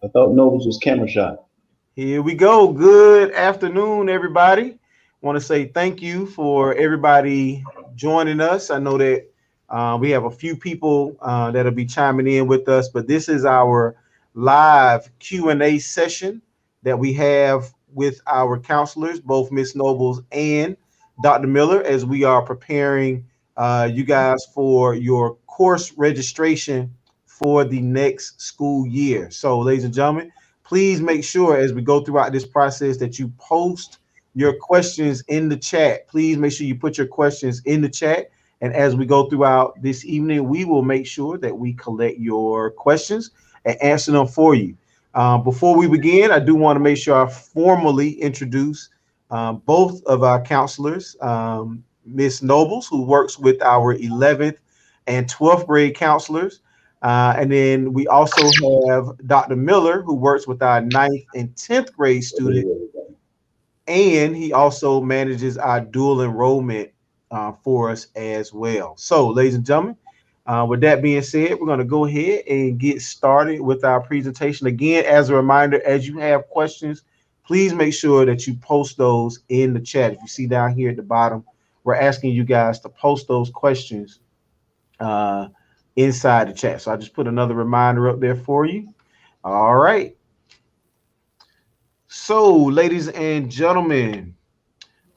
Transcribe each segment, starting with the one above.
I thought Novus was camera shy. Here we go. Good afternoon, everybody. Want to say thank you for everybody joining us. I know that we have a few people that'll be chiming in with us, but this is our live Q&A session that we have with our counselors, both Miss Nobles and Dr. Miller, as we are preparing you guys for your course registration for the next school year. So, ladies and gentlemen, please make sure as we go throughout this process that you post your questions in the chat. Please make sure you put your questions in the chat. And as we go throughout this evening, we will make sure that we collect your questions and answer them for you. Before we begin, I do want to make sure I formally introduce both of our counselors, Miss Nobles, who works with our 11th and 12th grade counselors. And then we also have Dr. Miller, who works with our 9th and 10th grade students, and he also manages our dual enrollment for us as well. So, ladies and gentlemen, with that being said, we're going to go ahead and get started with our presentation. Again, as a reminder, as you have questions, please make sure that you post those in the chat. If you see down here at the bottom, we're asking you guys to post those questions uh, inside the chat. So I just put another reminder up there for you. All right. So, ladies and gentlemen,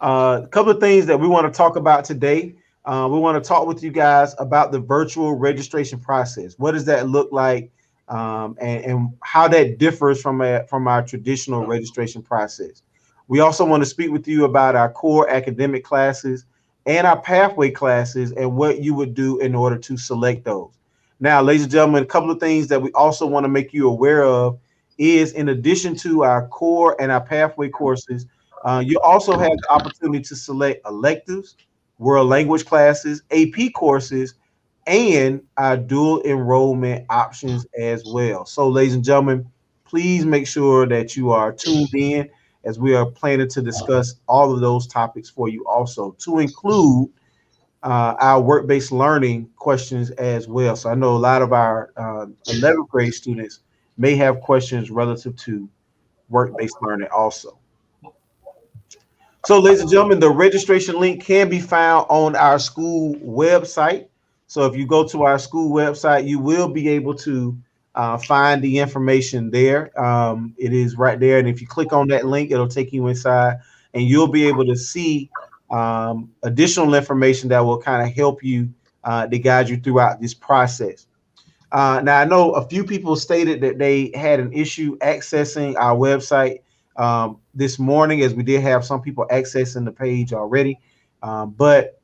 a couple of things that we want to talk about today. We want to talk with you guys about the virtual registration process. What does that look like, and how that differs from our traditional registration process. We also want to speak with you about our core academic classes and our pathway classes and what you would do in order to select those. Now, ladies and gentlemen, a couple of things that we also want to make you aware of is in addition to our core and our pathway courses, you also have the opportunity to select electives, world language classes, AP courses, and our dual enrollment options as well. So, ladies and gentlemen, please make sure that you are tuned in as we are planning to discuss all of those topics for you also, to include our work-based learning questions as well. So I know a lot of our 11th grade students may have questions relative to work-based learning also. So, ladies and gentlemen, the registration link can be found on our school website. So, if you go to our school website, you will be able to find the information there. It is right there. And if you click on that link, it'll take you inside and you'll be able to see additional information that will kind of help you to guide you throughout this process. Now, I know a few people stated that they had an issue accessing our website this morning, as we did have some people accessing the page already. But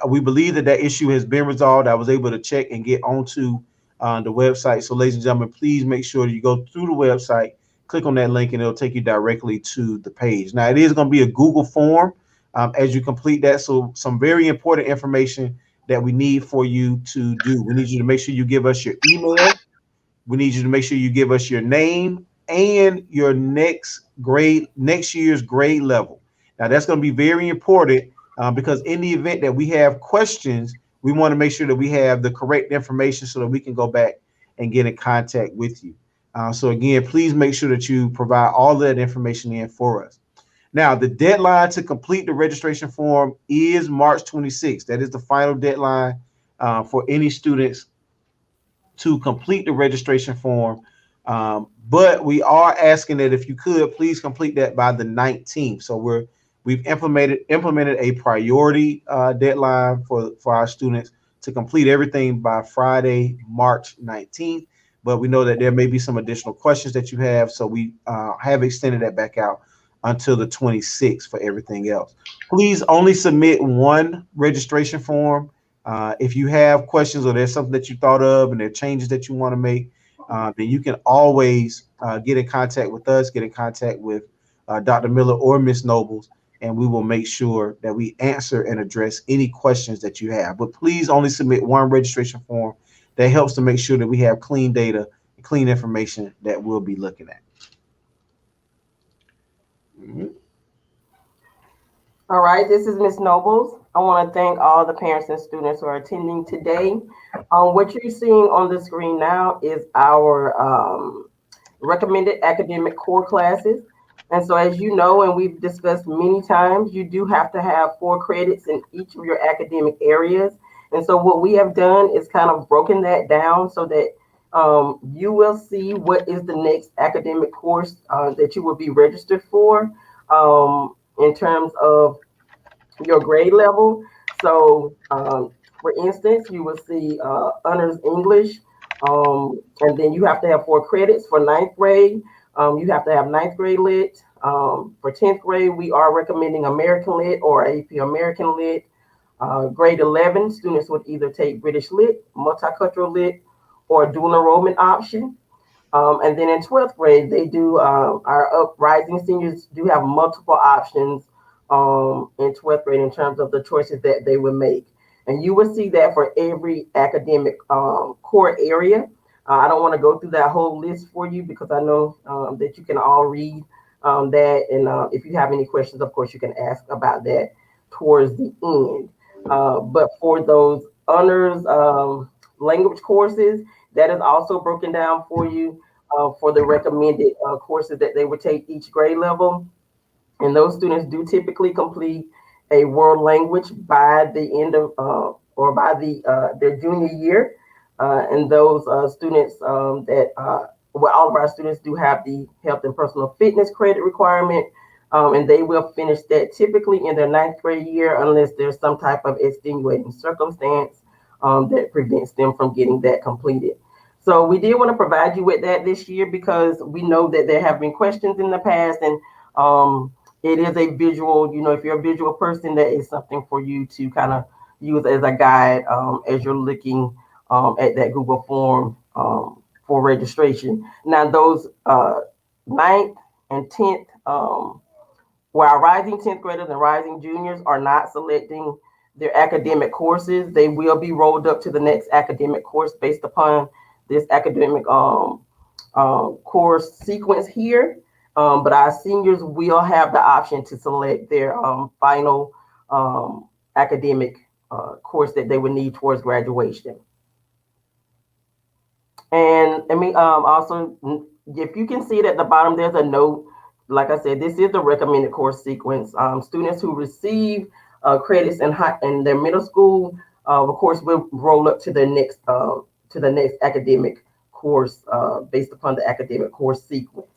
we believe that that issue has been resolved. I was able to check and get onto the website. So, ladies and gentlemen, please make sure that you go through the website, click on that link, and it'll take you directly to the page. Now, it is going to be a Google form as you complete that. So, some very important information that we need for you to do. We need you to make sure you give us your email. We need you to make sure you give us your name and your next year's grade level. Now, that's going to be very important because in the event that we have questions, we want to make sure that we have the correct information so that we can go back and get in contact with you. So again, please make sure that you provide all of that information in for us. Now, the deadline to complete the registration form is March 26th. That is the final deadline for any students to complete the registration form. But we are asking that if you could, please complete that by the 19th. So we've implemented a priority deadline for our students to complete everything by Friday, March 19th. But we know that there may be some additional questions that you have, so we have extended that back out until the 26th for everything else. Please only submit one registration form. If you have questions or there's something that you thought of and there are changes that you want to make, then you can always get in contact with us, get in contact with Dr. Miller or Miss Nobles, and we will make sure that we answer and address any questions that you have. But please only submit one registration form. That helps to make sure that we have clean data and clean information that we'll be looking at. Mhm. All right, this is Miss Nobles. I want to thank all the parents and students who are attending today. What you're seeing on the screen now is our recommended academic core classes. And so, as you know, and we've discussed many times, you do have to have 4 credits in each of your academic areas. And so, what we have done is kind of broken that down so that you will see what is the next academic course that you will be registered for in terms of your grade level. So, for instance, you will see honors English, and then you have to have 4 credits for ninth grade. You have to have ninth grade lit. For 10th grade, we are recommending American lit or AP American lit. Grade 11, students would either take British lit, multicultural lit, or dual enrollment option. And then in 12th grade, they do, our uprising seniors do have multiple options in 12th grade in terms of the choices that they would make. And you will see that for every academic core area. I don't want to go through that whole list for you because I know that you can all read that. And if you have any questions, of course, you can ask about that towards the end. But for those honors language courses, that is also broken down for you for the recommended courses that they would take each grade level. And those students do typically complete a world language by the end of or by their junior year. And those students that well, all of our students do have the health and personal fitness credit requirement. And they will finish that typically in their ninth grade year unless there's some type of extenuating circumstance that prevents them from getting that completed. So we did want to provide you with that this year because we know that there have been questions in the past, and it is a visual. You know, if you're a visual person, that is something for you to kind of use as a guide as you're looking at that Google form for registration. Now, those ninth and 10th while rising 10th graders and rising juniors are not selecting their academic courses, they will be rolled up to the next academic course based upon this academic course sequence here. But our seniors will have the option to select their final academic course that they would need towards graduation. And I mean, also, if you can see it at the bottom, there's a note. Like I said, this is the recommended course sequence. Students who receive credits in their middle school, of course, will roll up to the next academic course based upon the academic course sequence.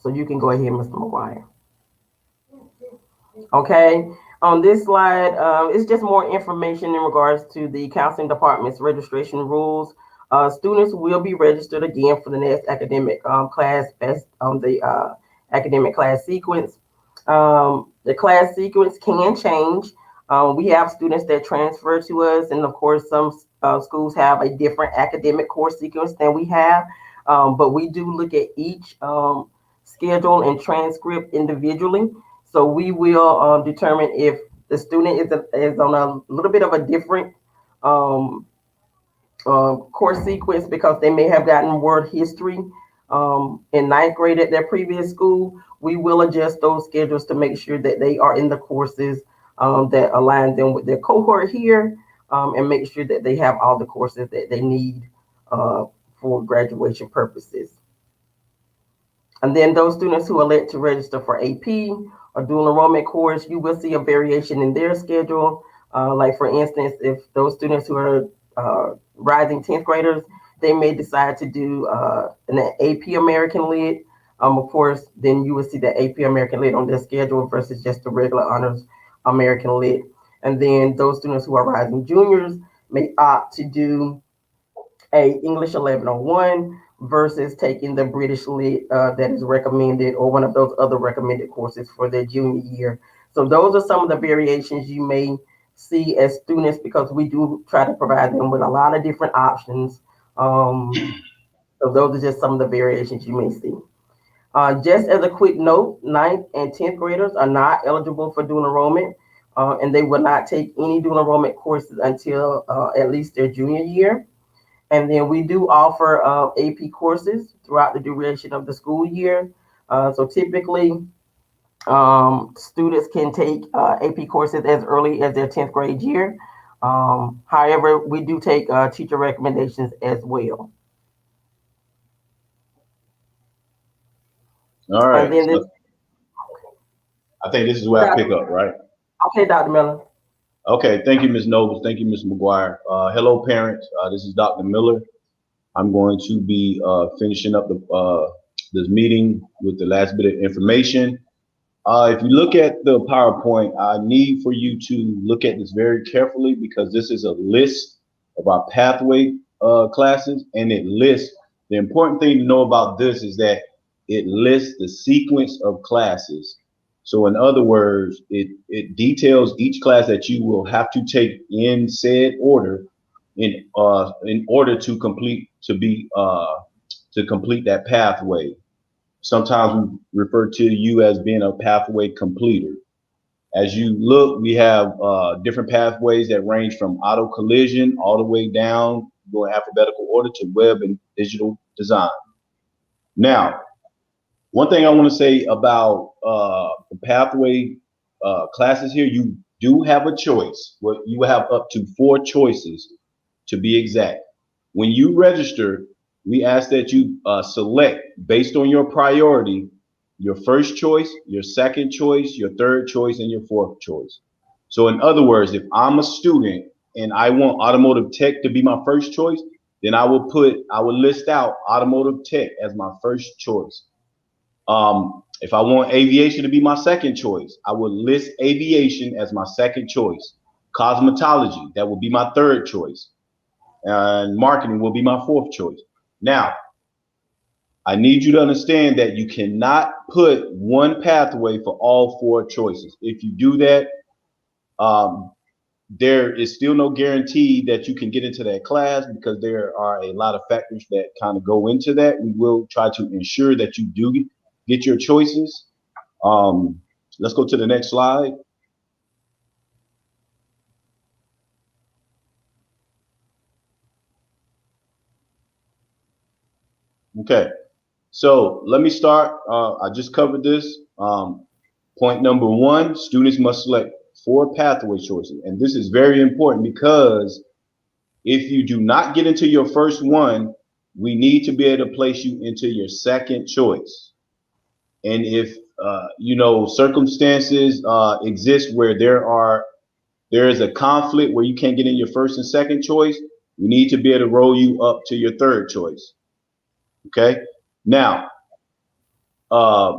So you can go ahead, Mr. McGuire. Okay. On this slide, it's just more information in regards to the counseling department's registration rules. Students will be registered again for the next academic class based on the academic class sequence. The class sequence can change. We have students that transfer to us, and of course, some schools have a different academic course sequence than we have. But we do look at each schedule and transcript individually. So we will determine if the student is on a little bit of a different um, course sequence because they may have gotten word history in ninth grade at their previous school. We will adjust those schedules to make sure that they are in the courses that align them with their cohort here and make sure that they have all the courses that they need uh, for graduation purposes. And then those students who elect to register for AP or dual enrollment course, you will see a variation in their schedule. Like for instance, if those students who are rising 10th graders, they may decide to do an AP American Lit. Of course, then you will see the AP American Lit on their schedule versus just the regular honors American Lit. And then those students who are rising juniors may opt to do a English 1101 versus taking the British Lit that is recommended or one of those other recommended courses for their junior year. So those are some of the variations you may see as students because we do try to provide them with a lot of different options. Um, so those are just some of the variations you may see. Just as a quick note, ninth and 10th graders are not eligible for dual enrollment, and they will not take any dual enrollment courses until at least their junior year. And then we do offer AP courses throughout the duration of the school year. So typically, students can take AP courses as early as their 10th grade year. However, we do take teacher recommendations as well. All And right. then this, So I think this is where I Dr. pick up, right? Okay, Dr. Miller. Okay. Thank you, Ms. Nobles. Thank you, Ms. McGuire. Hello, parents. This is Dr. Miller. I'm going to be finishing up this meeting with the last bit of information. If you look at the PowerPoint, I need for you to look at this very carefully because this is a list of our pathway classes, and it lists the important thing to know about this is that it lists the sequence of classes. So, in other words, it details each class that you will have to take in said order in order to complete that pathway. Sometimes we refer to you as being a pathway completer. As you look, we have different pathways that range from auto collision all the way down, going alphabetical order to web and digital design. Now, one thing I want to say about the pathway classes here, you do have a choice. Well, you have up to 4 choices to be exact. When you register, we ask that you select based on your priority, your first choice, your second choice, your third choice, and your fourth choice. So in other words, if I'm a student and I want automotive tech to be my first choice, then I will list out automotive tech as my first choice. If I want aviation to be my second choice, I would list aviation as my second choice. Cosmetology, that would be my third choice. And marketing will be my fourth choice. Now, I need you to understand that you cannot put one pathway for all 4 choices. If you do that, um, there is still no guarantee that you can get into that class because there are a lot of factors that kind of go into that. We will try to ensure that you do get your choices. Um, let's go to the next slide. Okay, so let me start. I just covered this. Point number 1, students must select 4 pathway choices. And this is very important because if you do not get into your first one, we need to be able to place you into your second choice. And if circumstances exist where there is a conflict where you can't get in your first and second choice, we need to be able to roll you up to your third choice. Okay. Now, uh,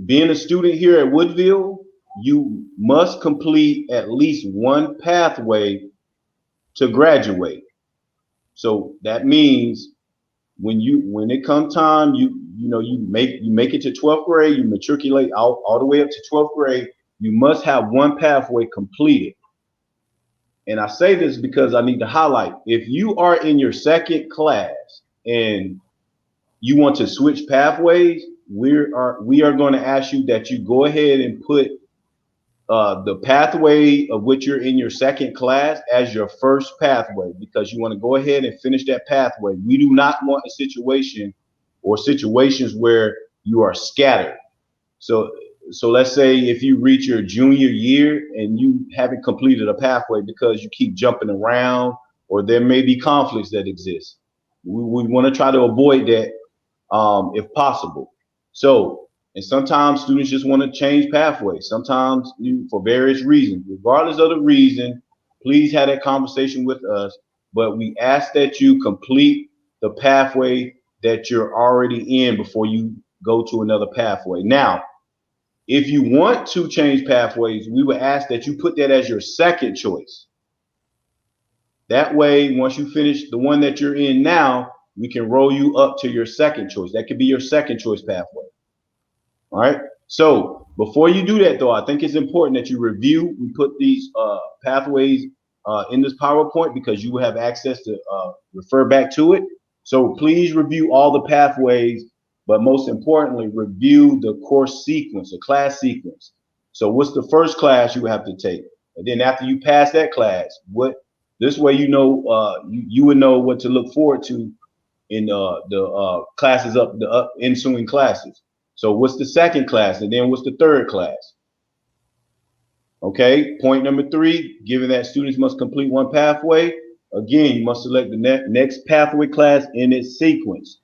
being a student here at Woodville, you must complete at least one pathway to graduate. So that means when it comes time, you make it to 12th grade, you matriculate all the way up to 12th grade, you must have one pathway completed. And I say this because I need to highlight if you are in your second class and you want to switch pathways, we are going to ask you that you go ahead and put the pathway of which you're in your second class as your first pathway because you want to go ahead and finish that pathway. We do not want a situation or situations where you are scattered. So so let's say if you reach your junior year and you haven't completed a pathway because you keep jumping around or there may be conflicts that exist. We want to try to avoid that if possible. So, and sometimes students just want to change pathways. Sometimes for various reasons. Regardless of the reason, please have that conversation with us. But we ask that you complete the pathway that you're already in before you go to another pathway. Now, if you want to change pathways, we would ask that you put that as your second choice. That way, once you finish the one that you're in now, we can roll you up to your second choice. That could be your second choice pathway. All right. So before you do that, though, I think it's important that you review. We put these pathways in this PowerPoint because you will have access to refer back to it. So please review all the pathways, but most importantly, review the course sequence, the class sequence. So what's the first class you have to take? And then after you pass that class, what this way you would know what to look forward to in the classes up the ensuing classes. So what's the second class, and then what's the third class? Okay, point number 3, given that students must complete one pathway, again, you must select the next pathway class in its sequence.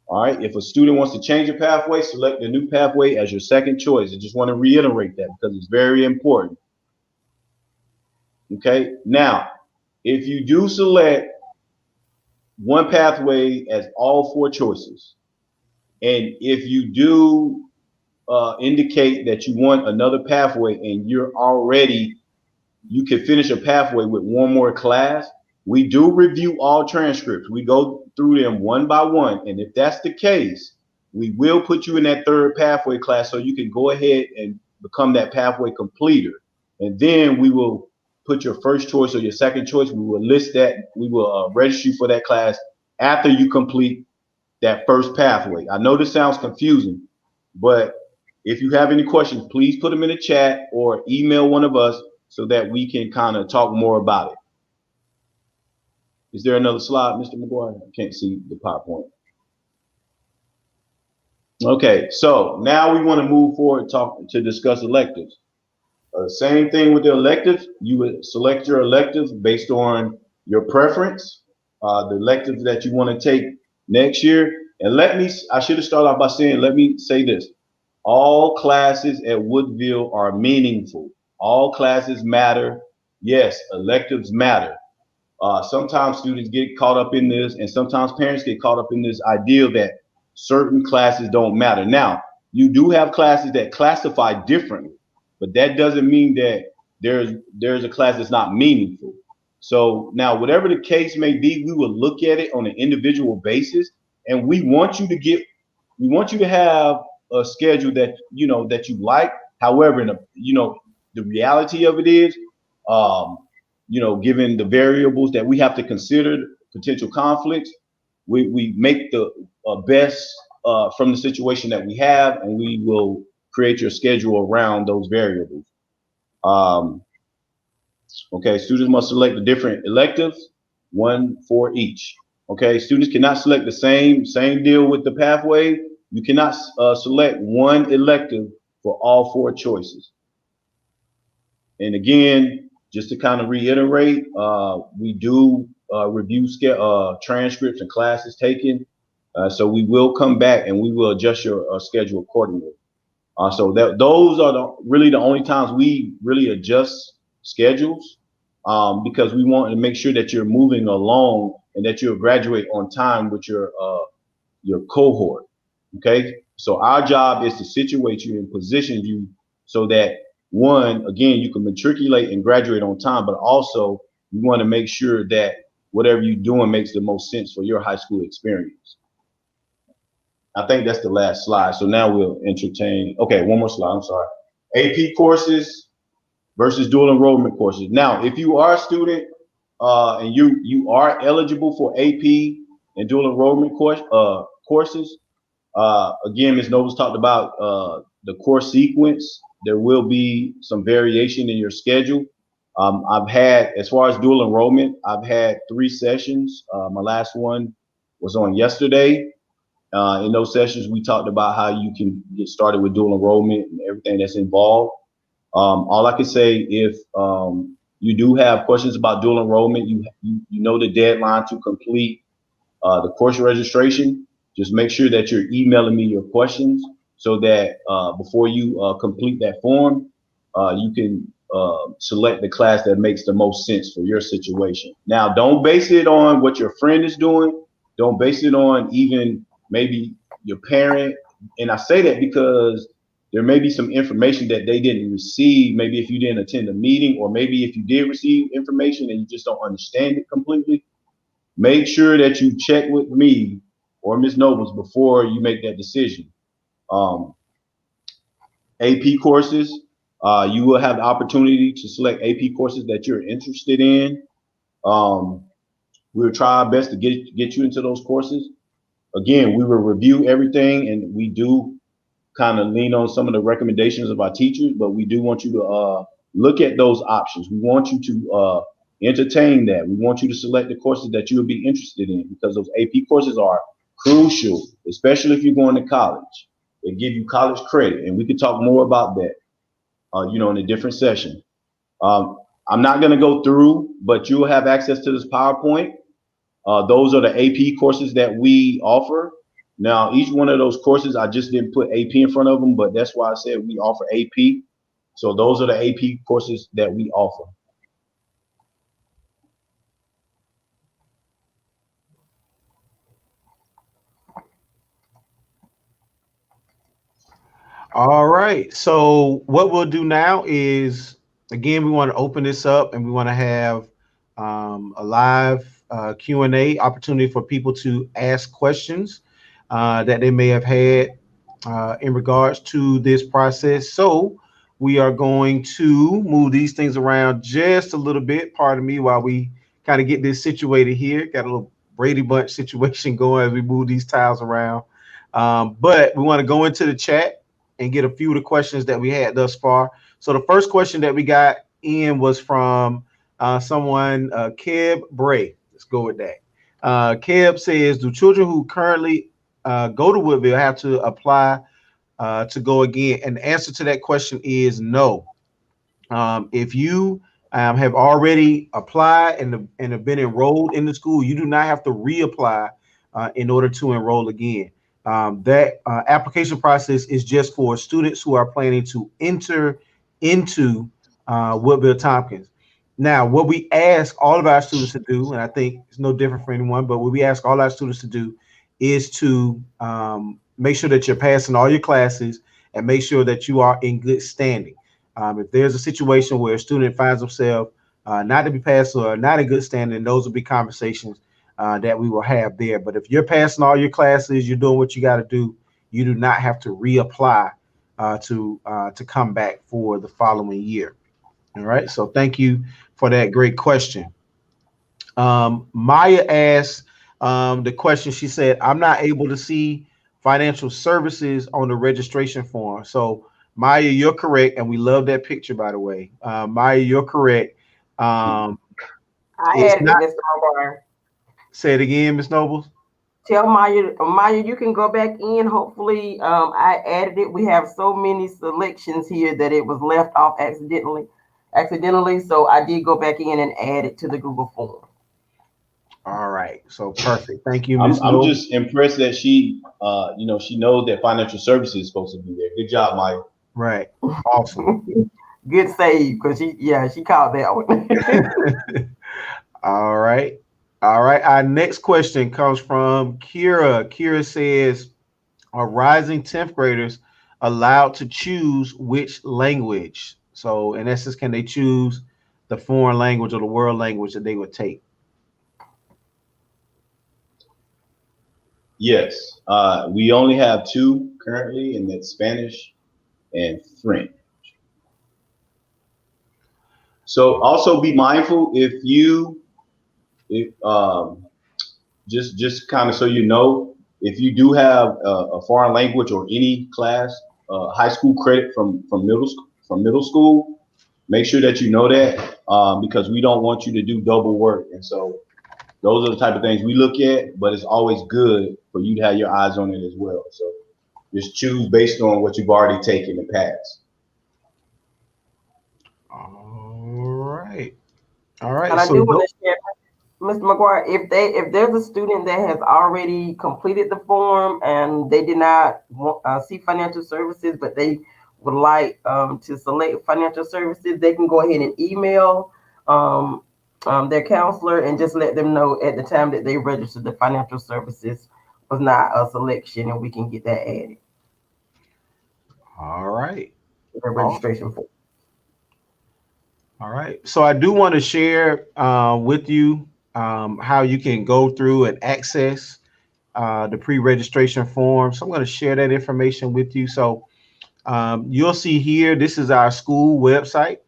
All right, if a student wants to change a pathway, select the new pathway as your second choice. I just want to reiterate that because it's very important. Okay, now, if you do select one pathway as all 4 choices, and if you do indicate that you want another pathway and you can finish a pathway with one more class, we do review all transcripts. We go through them one by one. And if that's the case, we will put you in that third pathway class so you can go ahead and become that pathway completer. And then we will put your first choice or your second choice. We will list that. We will register you for that class after you complete that first pathway. I know this sounds confusing, but if you have any questions, please put them in the chat or email one of us so that we can kind of talk more about it. Is there another slide, Mr. McGuire? I can't see the PowerPoint. Okay, so now we want to move forward to discuss electives. Same thing with the electives. You would select your electives based on your preference, the electives that you want to take next year. And I should have started off by saying, let me say this. All classes at Woodville are meaningful. All classes matter. Yes, electives matter. Sometimes students get caught up in this, and sometimes parents get caught up in this idea that certain classes don't matter. Now, you do have classes that classify differently, but that doesn't mean that there's a class that's not meaningful. So now, whatever the case may be, we will look at it on an individual basis, and we want you to have a schedule that you like. However, the reality of it is, um, given the variables that we have to consider, potential conflicts, we make the best from the situation that we have, and we will create your schedule around those variables. Um, okay, students must select the different electives, one for each. Okay, students cannot select the same deal with the pathway. You cannot select one elective for all 4 choices. And again, just to kind of reiterate, we do review transcripts and classes taken. So we will come back and we will adjust your schedule accordingly. So those are really the only times we really adjust schedules, because we want to make sure that you're moving along and that you'll graduate on time with your cohort. Okay, so our job is to situate you and position you so that, one, again, you can matriculate and graduate on time, but also you want to make sure that whatever you're doing makes the most sense for your high school experience. I think that's the last slide. So now we'll entertain. Okay, one more slide. I'm sorry. AP courses versus dual enrollment courses. Now, if you are a student and you are eligible for AP and dual enrollment courses, again, Ms. Nobles talked about the course sequence. There will be some variation in your schedule. As far as dual enrollment, I've had 3 sessions. My last one was on yesterday. In those sessions, we talked about how you can get started with dual enrollment and everything that's involved. All I can say, if you do have questions about dual enrollment, you know the deadline to complete the course registration. Just make sure that you're emailing me your questions so that before you complete that form, you can select the class that makes the most sense for your situation. Now, don't base it on what your friend is doing. Don't base it on even maybe your parent. And I say that because there may be some information that they didn't receive. Maybe if you didn't attend a meeting, or maybe if you did receive information and you just don't understand it completely. Make sure that you check with me or Ms. Nobles before you make that decision. AP courses, you will have the opportunity to select AP courses that you're interested in. We'll try our best to get you into those courses. Again, we will review everything, and we do kind of lean on some of the recommendations of our teachers, but we do want you to look at those options. We want you to entertain that. We want you to select the courses that you would be interested in, because those AP courses are crucial, especially if you're going to college. They give you college credit, and we could talk more about that, in a different session. I'm not going to go through, but you will have access to this PowerPoint. Those are the AP courses that we offer. Now, each one of those courses, I just didn't put AP in front of them, but that's why I said we offer AP. So those are the AP courses that we offer. All right. So what we'll do now is, again, we want to open this up and we want to have a live Q&A opportunity for people to ask questions that they may have had in regards to this process. So we are going to move these things around just a little bit. Pardon me while we kind of get this situated here. Got a little Brady Bunch situation going as we move these tiles around. But we want to go into the chat and get a few of the questions that we had thus far. So the first question that we got in was from someone, Keb Bray. Let's go with that. Keb says, do children who currently go to Woodville have to apply to go again? And the answer to that question is no. If you have already applied and have been enrolled in the school, you do not have to reapply in order to enroll again. That application process is just for students who are planning to enter into Woodville Tompkins. Now, what we ask all of our students to do, and I think it's no different for anyone, but what we ask all our students to do is to make sure that you're passing all your classes and make sure that you are in good standing. If there's a situation where a student finds themselves not to be passed or not in good standing, those will be conversations that we will have there. But if you're passing all your classes, you're doing what you got to do, you do not have to reapply to come back for the following year. All right. So thank you for that great question. Maya asked the question. She said, I'm not able to see financial services on the registration form. So Maya, you're correct. And we love that picture, by the way. Maya, you're correct. I It's added it, not. Mr. McGuire. Say it again, Ms. Nobles. Tell Maya, you can go back in. Hopefully, I added it. We have so many selections here that it was left off accidentally. So I did go back in and add it to the Google form. All right. So perfect. Thank you, I'm Ms. Nobles. just impressed that she, she knows that financial services is supposed to be there. Good job, Mike. Right. Awesome. Good save, because she caught that one. All right. All right. Our next question comes from Kira. Kira says, are rising 10th graders allowed to choose which language? So in essence, can they choose the foreign language or the world language that they would take? Yes. We only have two currently, and that's Spanish and French. So also be mindful just kind of so you know, if you do have a foreign language or any class, high school credit from middle school, make sure that you know that because we don't want you to do double work. And so those are the type of things we look at, but it's always good for you to have your eyes on it as well. So just choose based on what you've already taken in the past. All right. All right. And I So do want to share, Mr. McGuire, if there's a student that has already completed the form and they did not see financial services, but they would like to select financial services, they can go ahead and email their counselor and just let them know at the time that they registered the financial services was not a selection, and we can get that added. all right. The registration form. All right. So I do want to share with you how you can go through and access the pre-registration form. So I'm going to share that information with you. So you'll see here, this is our school website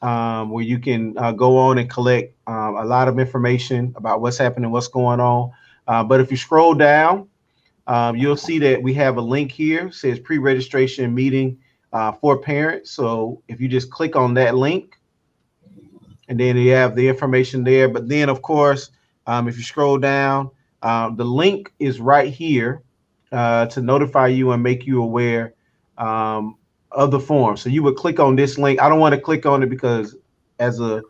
where you can go on and collect a lot of information about what's happening, what's going on. But if you scroll down, you'll see that we have a link here. It says pre-registration meeting for parents. So if you just click on that link, and then you have the information there. But then, of course, if you scroll down, the link is right here to notify you and make you aware of the form. So you would click on this link. I don't want to click on it because as a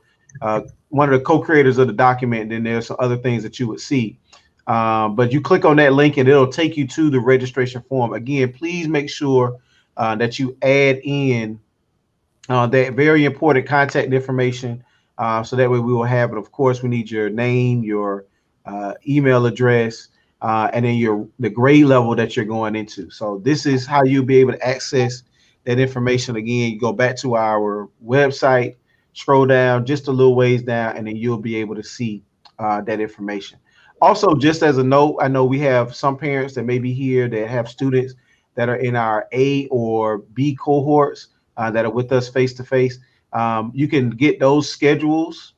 one of the co-creators of the document, then there's some other things that you would see. But you click on that link and it'll take you to the registration form. Again, please make sure that you add in that very important contact information, so that way we will have it. Of course, we need your name, your email address, and then the grade level that you're going into. So this is how you'll be able to access that information. Again, you go back to our website, scroll down just a little ways down, and then you'll be able to see that information. Also, just as a note, I know we have some parents that may be here that have students that are in our A or B cohorts that are with us face to face. You can get those schedules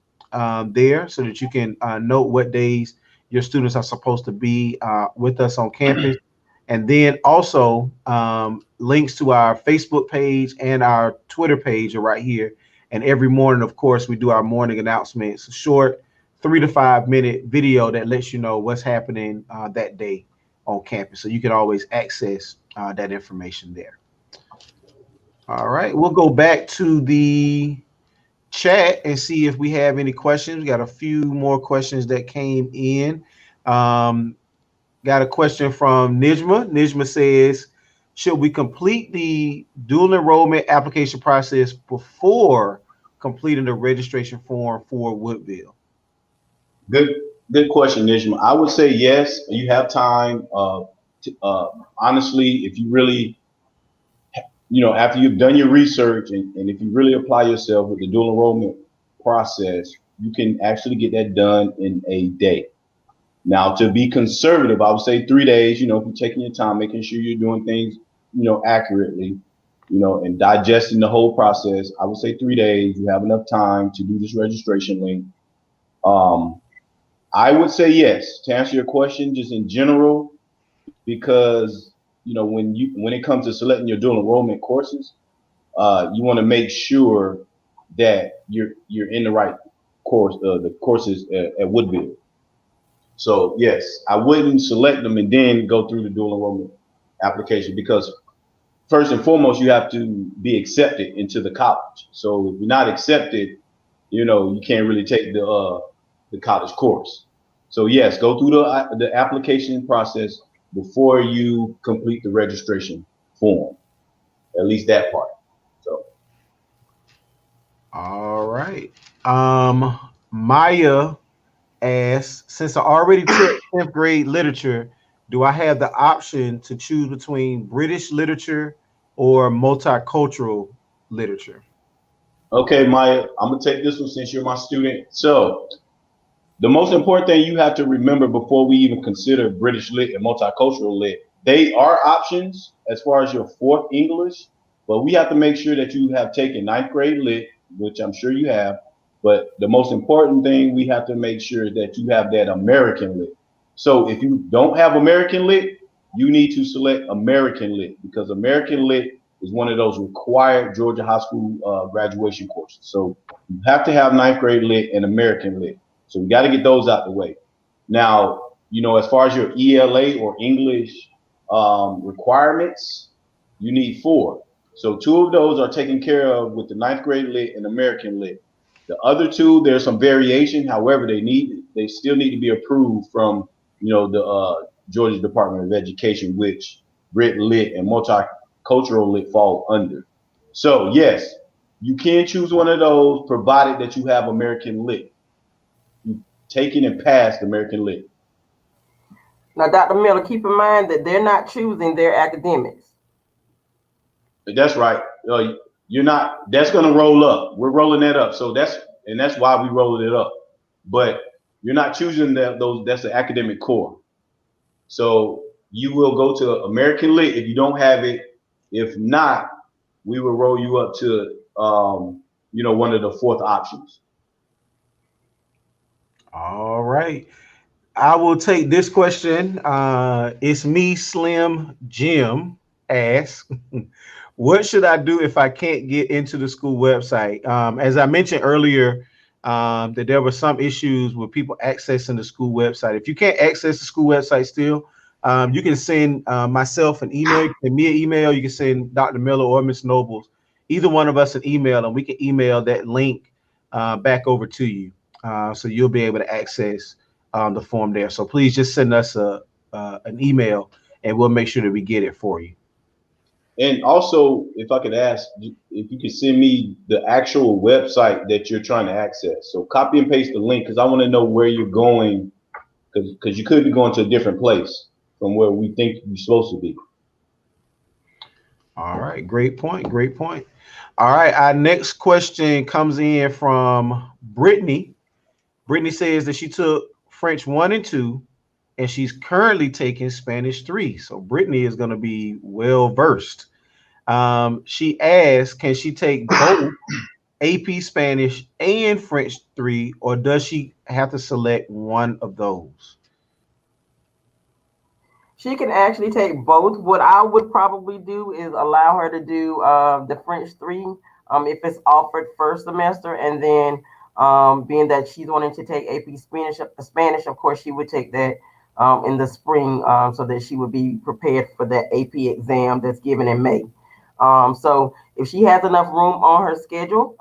there so that you can note what days your students are supposed to be with us on campus. And then also links to our Facebook page and our Twitter page are right here. And every morning, of course, we do our morning announcements, a short 3 to 5 minute video that lets you know what's happening that day on campus. So you can always access that information there. All right, we'll go back to the chat and see if we have any questions. We got a few more questions that came in. Got a question from Nijma. Nijma says, should we complete the dual enrollment application process before completing the registration form for Woodville? Good question, Nijma. I would say yes. You have time. Honestly, if you really, after you've done your research and if you really apply yourself with the dual enrollment process, you can actually get that done in a day. Now, to be conservative, I would say 3 days. If you're taking your time, making sure you're doing things, accurately, and digesting the whole process. I would say 3 days. You have enough time to do this registration link. I would say yes to answer your question, just in general, because when it comes to selecting your dual enrollment courses, you want to make sure that you're in the right course, the courses at Woodville. So yes, I wouldn't select them and then go through the dual enrollment application, because first and foremost, you have to be accepted into the college. So if you're not accepted, you can't really take the college course. So yes, go through the application process before you complete the registration form, at least that part. So. All right. Maya asks, since I already took 10th grade literature, do I have the option to choose between British literature or multicultural literature? Okay, Maya, I'm gonna take this one since you're my student. So the most important thing you have to remember before we even consider British lit and multicultural lit, they are options as far as your fourth English, but we have to make sure that you have taken 9th grade lit, which I'm sure you have. But the most important thing we have to make sure that you have that American lit. So if you don't have American lit, you need to select American lit, because American lit is one of those required Georgia high school graduation courses. So you have to have 9th grade lit and American lit. So we got to get those out the way. Now, as far as your ELA or English requirements, you need 4. So 2 of those are taken care of with the 9th grade lit and American lit. The other 2, there's some variation. However, they still need to be approved from, the Georgia Department of Education, which Brit lit and multicultural lit fall under. So yes, you can choose one of those, provided that you have American lit. You've taken and passed American lit. Now, Dr. Miller, keep in mind that they're not choosing their academics. That's right. You're not. That's going to roll up. We're rolling that up. So that's why we rolled it up. But you're not choosing those. That's the academic core. So you will go to American lit if you don't have it. If not, we will roll you up to one of the fourth options. All right. I will take this question. It's me, Slim Jim, asks, what should I do if I can't get into the school website? As I mentioned earlier, that there were some issues with people accessing the school website. If you can't access the school website still, you can send myself an email, me an email. You can send Dr. Miller or Miss Nobles, either one of us an email, and we can email that link back over to you. So you'll be able to access the form there. So please just send us an email and we'll make sure that we get it for you. And also, if I could ask, if you could send me the actual website that you're trying to access. So copy and paste the link because I want to know where you're going because you could be going to a different place from where we think you're supposed to be. All right, great point. Great point. All right, our next question comes in from Brittany. Brittany says that she took French 1 and 2, and she's currently taking Spanish 3. So Brittany is going to be well versed. She asks, can she take both AP Spanish and French 3, or does she have to select one of those? She can actually take both. What I would probably do is allow her to do the French 3 if it's offered first semester, and then being that she's wanting to take AP Spanish, of course she would take that in the spring so that she would be prepared for that AP exam that's given in May. So if she has enough room on her schedule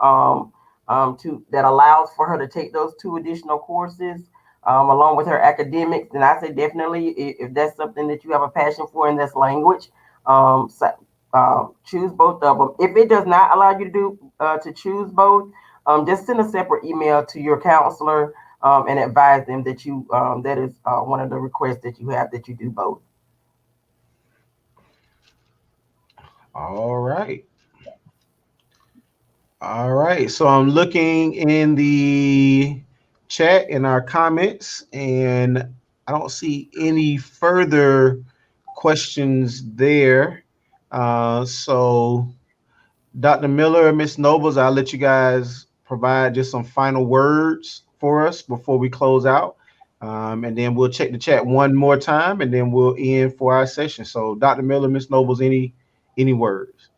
to that allows for her to take those two additional courses along with her academics, then I say definitely if that's something that you have a passion for in this language, choose both of them. If it does not allow you to to choose both, just send a separate email to your counselor and advise them that you that is one of the requests that you have that you do both. All right. All right. So I'm looking in the chat in our comments, and I don't see any further questions there. So Dr. Miller, Miss Nobles, I'll let you guys provide just some final words for us before we close out. And then we'll check the chat one more time and then we'll end for our session. So Dr. Miller, Miss Nobles, any words?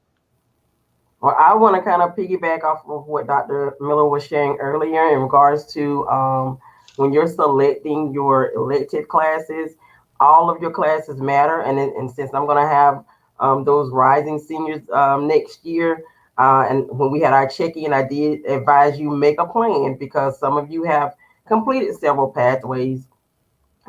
Well, I want to kind of piggyback off of what Dr. Miller was sharing earlier in regards to when you're selecting your elective classes, all of your classes matter. And since I'm going to have those rising seniors next year, and when we had our check-in, I did advise you make a plan because some of you have completed several pathways.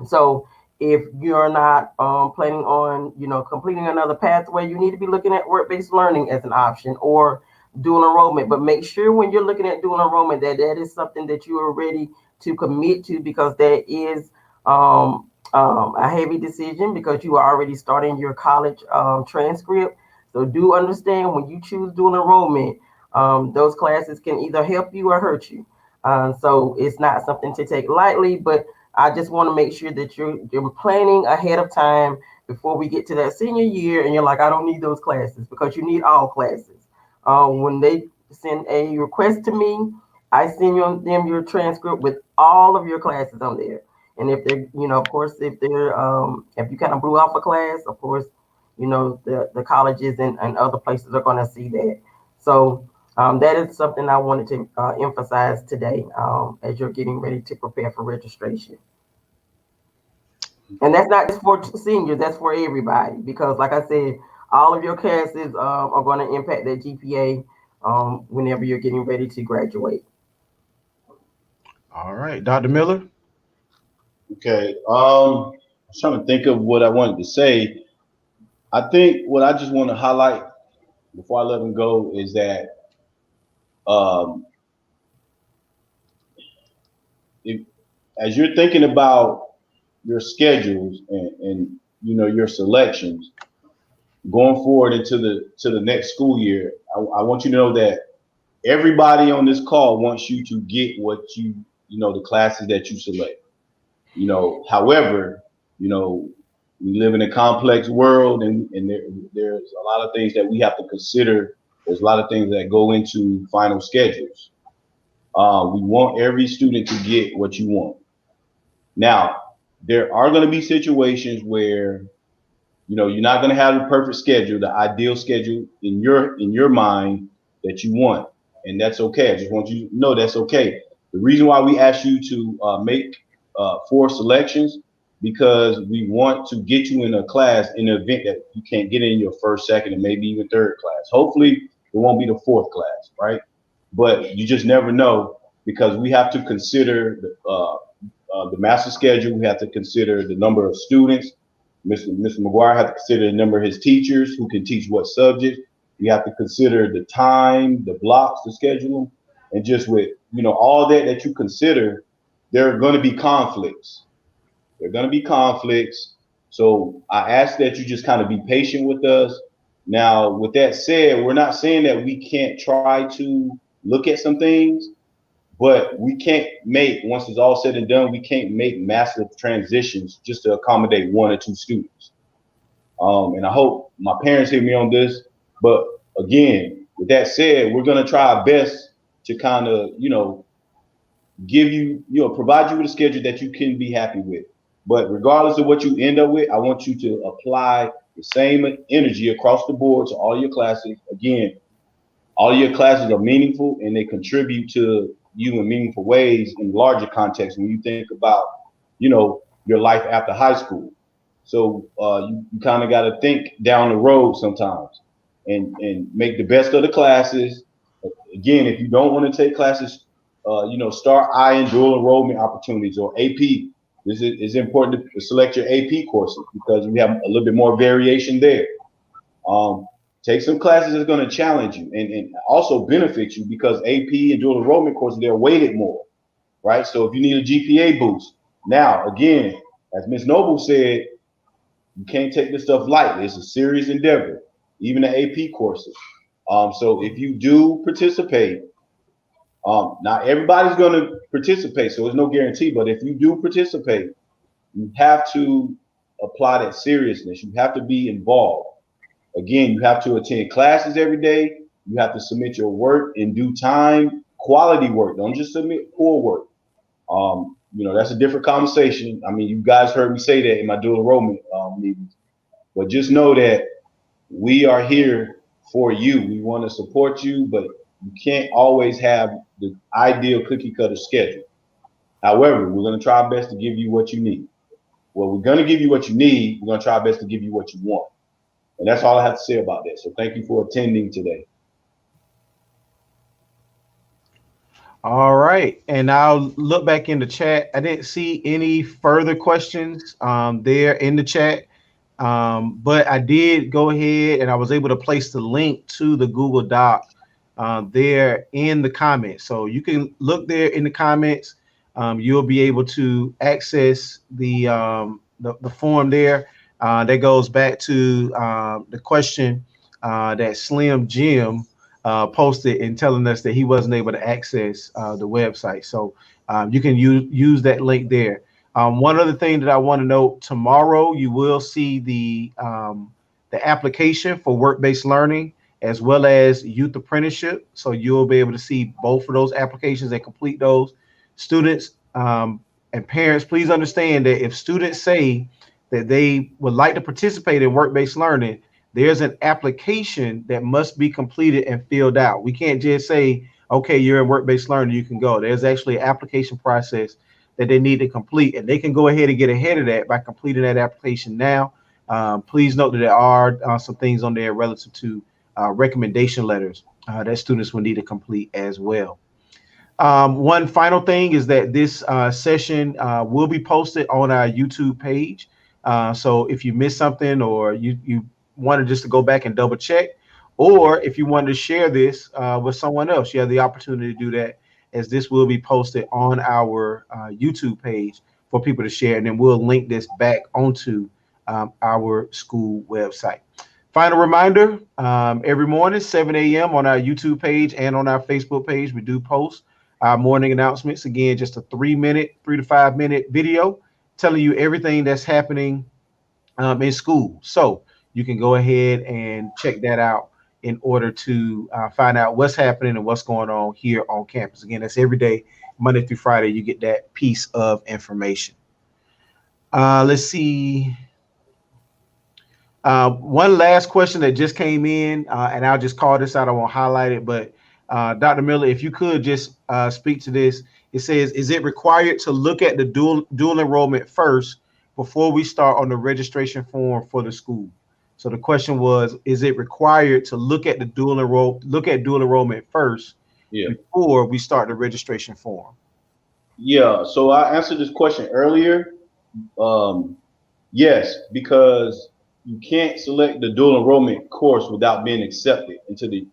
So if you're not planning on, completing another pathway, you need to be looking at work-based learning as an option or dual enrollment. But make sure when you're looking at dual enrollment that that is something that you are ready to commit to because that is a heavy decision because you are already starting your college transcript. So do understand when you choose dual enrollment, those classes can either help you or hurt you. So it's not something to take lightly, but I just want to make sure that you're planning ahead of time before we get to that senior year, and you're like, I don't need those classes because you need all classes. When they send a request to me, I send them your transcript with all of your classes on there. And if they're, of course, if you kind of blew off a class, of course, the colleges and other places are going to see that. So that is something I wanted to emphasize today as you're getting ready to prepare for registration. And that's not just for seniors, that's for everybody. Because, like I said, all of your classes are going to impact that GPA whenever you're getting ready to graduate. All right, Dr. Miller. Okay. I was trying to think of what I wanted to say. I think what I just want to highlight before I let them go is that um, if, as you're thinking about your schedules and your selections going forward into the next school year, I want you to know that everybody on this call wants you to get what the classes that you select. However, we live in a complex world and there's a lot of things that we have to consider. There's a lot of things that go into final schedules. We want every student to get what you want. Now, there are going to be situations where, you're not going to have the perfect schedule, the ideal schedule in your mind that you want. And that's okay. I just want you to know that's okay. The reason why we ask you to make 4 selections because we want to get you in a class in the event that you can't get in your first, second, and maybe even third class. Hopefully, it won't be the 4th class, right? But you just never know. because we have to consider the master schedule. We have to consider the number of students. Mr. McGuire has to consider the number of his teachers who can teach what subject. We have to consider the time, the blocks, the schedule, and just with all that you consider, there are going to be conflicts. There are going to be conflicts. So I ask that you just kind of be patient with us. Now, with that said, we're not saying that we can't try to look at some things, but we can't make, once it's all said and done, we can't make massive transitions just to accommodate one or two students. And I hope my parents hear me on this. But again, with that said, we're going to try our best to kind of, give you, provide you with a schedule that you can be happy with. But regardless of what you end up with, I want you to apply the same energy across the board to all your classes. Again, all your classes are meaningful and they contribute to you in meaningful ways in larger context when you think about, your life after high school. So you kind of got to think down the road sometimes and make the best of the classes. Again, if you don't want to take classes, start eyeing dual enrollment opportunities or AP. This is important to select your AP courses because we have a little bit more variation there. Um, Take some classes that's going to challenge you and also benefit you because AP and dual enrollment courses, they're weighted more, right? So if you need a GPA boost, now, again, as Ms. Noble said, you can't take this stuff lightly. It's a serious endeavor, even the AP courses. So if you do participate, not everybody's going to participate, so there's no guarantee, but if you do participate, you have to apply that seriousness. You have to be involved. Again, you have to attend classes every day. You have to submit your work in due time, quality work. Don't just submit poor work. That's a different conversation. I mean, you guys heard me say that in my dual enrollment meetings. But just know that we are here for you. We want to support you, but you can't always have the ideal cookie cutter schedule. However, we're going to try our best to give you what you need. Well, we're going to give you what you need. We're going to try our best to give you what you want. And that's all I have to say about that. So thank you for attending today. All right, and I'll look back in the chat. I didn't see any further questions there in the chat, but I did go ahead and I was able to place the link to the Google Doc there in the comments. So you can look there in the comments. You'll be able to access the form there. That goes back to the question that Slim Jim posted and telling us that he wasn't able to access the website. So you can use that link there. One other thing that I want to note: tomorrow you will see the application for work-based learning as well as youth apprenticeship. So you'll be able to see both of those applications and complete those. Students and parents, please understand that if students say that they would like to participate in work-based learning, there's an application that must be completed and filled out. We can't just say, okay, you're in work-based learning, you can go. There's actually an application process that they need to complete, and they can go ahead and get ahead of that by completing that application now. Please note that there are some things on there relative to recommendation letters that students will need to complete as well. One final thing is that this session will be posted on our YouTube page. So if you missed something or you wanted just to go back and double check, or if you wanted to share this with someone else, you have the opportunity to do that, as this will be posted on our YouTube page for people to share, and then we'll link this back onto our school website. Final reminder, every morning, 7 a.m. on our YouTube page and on our Facebook page, we do post our morning announcements. Again, just a 3 to 5 minute video telling you everything that's happening in school. So you can go ahead and check that out in order to find out what's happening and what's going on here on campus. Again, that's every day, Monday through Friday, you get that piece of information. Let's see. One last question that just came in, and I'll just call this out. I won't highlight it, but Dr. Miller, if you could just speak to this. It says, is it required to look at the dual enrollment first before we start on the registration form for the school? So the question was, is it required to look at dual enrollment first Yeah. before we start the registration form? Yeah. So I answered this question earlier. Um, yes, because you can't select the dual enrollment course without being accepted into the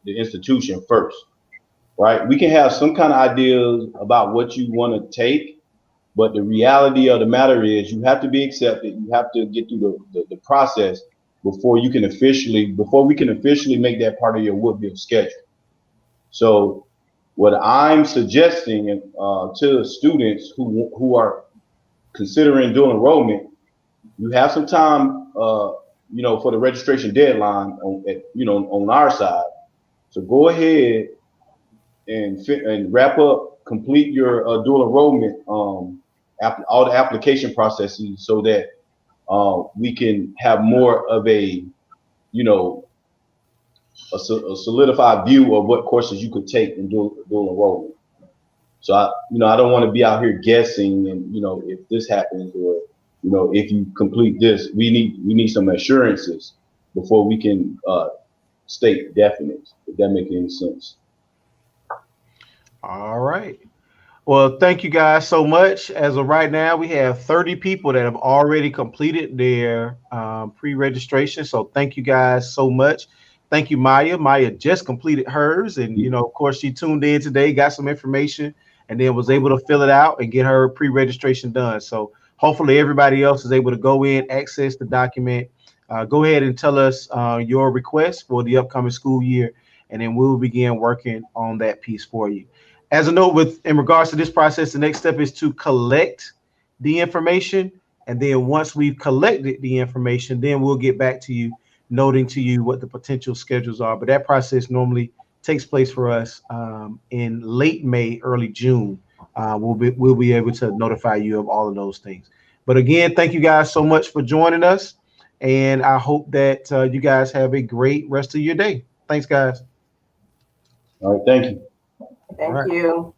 institution first, right? We can have some kind of ideas about what you want to take, but the reality of the matter is you have to be accepted. You have to get through the process before we can officially make that part of your Woodville schedule. So what I'm suggesting to students who are considering dual enrollment, you have some time, for the registration deadline on our side. So go ahead and wrap up, complete your dual enrollment, all the application processes, so that we can have more of you know, a solidified view of what courses you could take in dual enrollment. So I don't want to be out here guessing, and if this happens, or if you complete this, we need some assurances before we can state definite. If that makes any sense. All right. Well, thank you guys so much. As of right now, we have 30 people that have already completed their pre-registration. So thank you guys so much. Thank you, Maya. Maya just completed hers, and of course, she tuned in today, got some information, and then was able to fill it out and get her pre-registration done. So hopefully, everybody else is able to go in, access the document. Go ahead and tell us your request for the upcoming school year, and then we'll begin working on that piece for you. As a note, in regards to this process, the next step is to collect the information, and then once we've collected the information, then we'll get back to you, noting to you what the potential schedules are. But that process normally takes place for us in late May, early June. We'll be able to notify you of all of those things. But again, thank you guys so much for joining us, and I hope that you guys have a great rest of your day. Thanks, guys. All right, thank you. All Thank right. you.